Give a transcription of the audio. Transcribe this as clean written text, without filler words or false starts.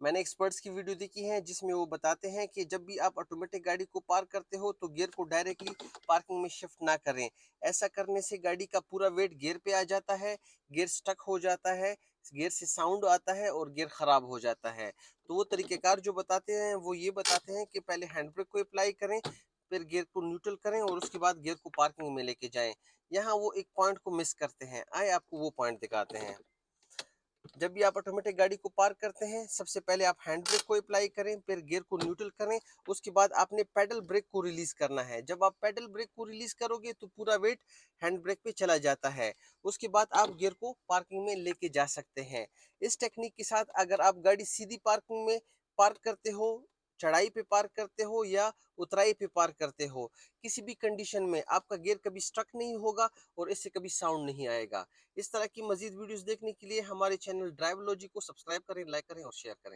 मैंने एक्सपर्ट्स की वीडियो देखी है जिसमें वो बताते हैं कि जब भी आप ऑटोमेटिक गाड़ी को पार्क करते हो तो गियर को डायरेक्टली पार्किंग में शिफ्ट ना करें। ऐसा करने से गाड़ी का पूरा वेट गियर पे आ जाता है, गियर स्टक हो जाता है, गियर से साउंड आता है और गियर खराब हो जाता है। तो वो तरीकेकार जो बताते हैं वो ये बताते हैं कि पहले हैंड ब्रेक को अप्लाई करें, फिर गियर को न्यूट्रल करें और उसके बाद गियर को पार्किंग में लेके जाएं। यहाँ वो एक पॉइंट को मिस करते हैं, आए आपको वो पॉइंट दिखाते हैं। जब भी आप ऑटोमेटिक गाड़ी को पार्क करते हैं सबसे पहले आप हैंड ब्रेक को अप्लाई करें, फिर गियर को न्यूट्रल करें, उसके बाद आपने पेडल ब्रेक को रिलीज करना है। जब आप पेडल ब्रेक को रिलीज करोगे तो पूरा वेट हैंड ब्रेक पे चला जाता है। उसके बाद आप गियर को पार्किंग में लेके जा सकते हैं। इस टेक्निक के साथ अगर आप गाड़ी सीधी पार्किंग में पार्क करते हो, चढ़ाई पे पार्क करते हो या उतराई पे पार्क करते हो, किसी भी कंडीशन में आपका गियर कभी स्ट्रक नहीं होगा और इससे कभी साउंड नहीं आएगा। इस तरह की मजीद वीडियोस देखने के लिए हमारे चैनल ड्राइवलॉजी को सब्सक्राइब करें, लाइक करें और शेयर करें।